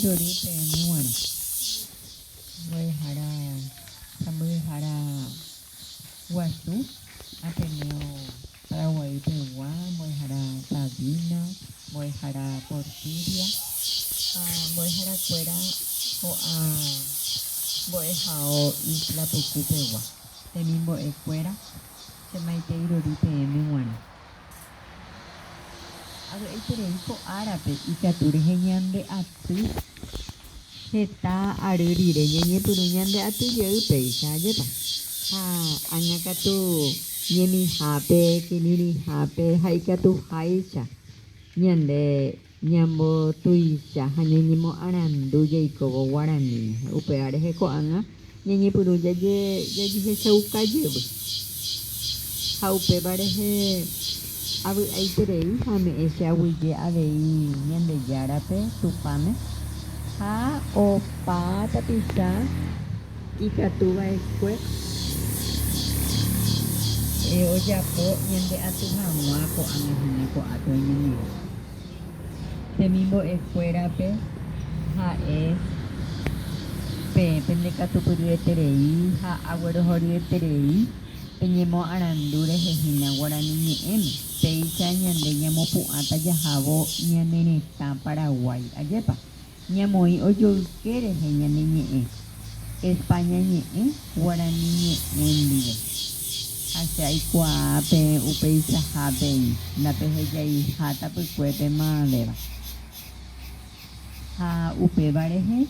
irori pe'ẽme g̃uarã mbo'ehára guasu Ateneo Paraguay pegua, mbo'ehára Sabina, mbo'ehára Porfiria, mbo'eharakuéra ko'ã mbo'ehao Isla Puku pegua. Temimbo'ekuéra chemaite irori peẽme g̃uarã. Avy'aiterei ko árape ikatu rehe ñande aty heta ary rire ñeñepyrũ ñande atyjeýpeicha ajépa. Ha ág̃akatu ñemihápe, kirirĩhápe ha ikatuháicha ñande ñambotuicha ha ñeñemoarandu jaikovo Guarani upéva rehe ko'ág̃a ñeñepyrũ jajehechaukájevy. Ha upéva rehe avy'aiterei ha me'ẽ che aguyje avei Ñandejárape Tupãme ha opa tapicha ikatuva'ekue ojapo ñande aty hag̃ua ko'ág̃ahína ko'ápe oñeñiro. Temimbo'ekuérape ha'e peẽpe ndekatupyryeterei ha aguerohoryeterei peñemoarandu rehehína Guarani ñe'ẽme péicha ñande ñamopu'ãta jahávo ñane retã Paraguay ajépa ñamoĩ ojoyke rehe ñane ñe'ẽ España ñe'ẽ Guarani ñe'ẽ ndive. Ha che aikuaa upeichahápei ndapehejaiha tapykuépe mavavéva. Ha upéva rehe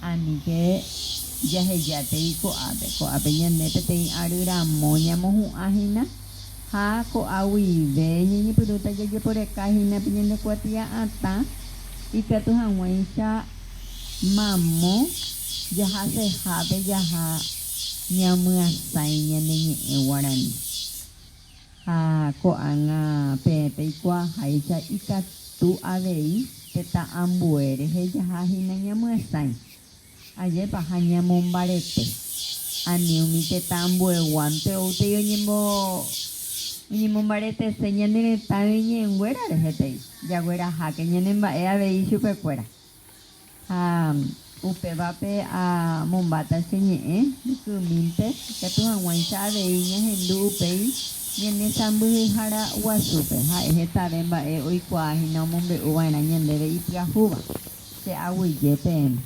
aníke jahejátai ko'ápe ñande peteĩ aryramo ñamohu'ãhína ha ko'ã guive ñeñepyrũta jajeporekáhínape ñande kuatia'atã ikatu hag̃uáicha mamo jahasehápe jaha ñamyasãi ñane ñe'ẽ Guarani. Ha ko'ág̃a peẽpe ikuaaháicha ikatu avei tetãambue rehe jahahína ñamyasãi ajépa ha ñamombarete ani umi tetãambueguánte outéi oñemombaretese ñane retãve ñe'ẽnguéra rehetei jagueraháke ñane mba'e avei chupekuéra. Ha upévape amombáta che ñe'ẽ rykymínte ikatu hag̃uáicha avei ñahendu upéi ñane sãmbyhyhára guasúpe ha'e hetave mba'e oikuaahína omombe'uva'erã ñandéve ipyahúva che aguyje peẽme.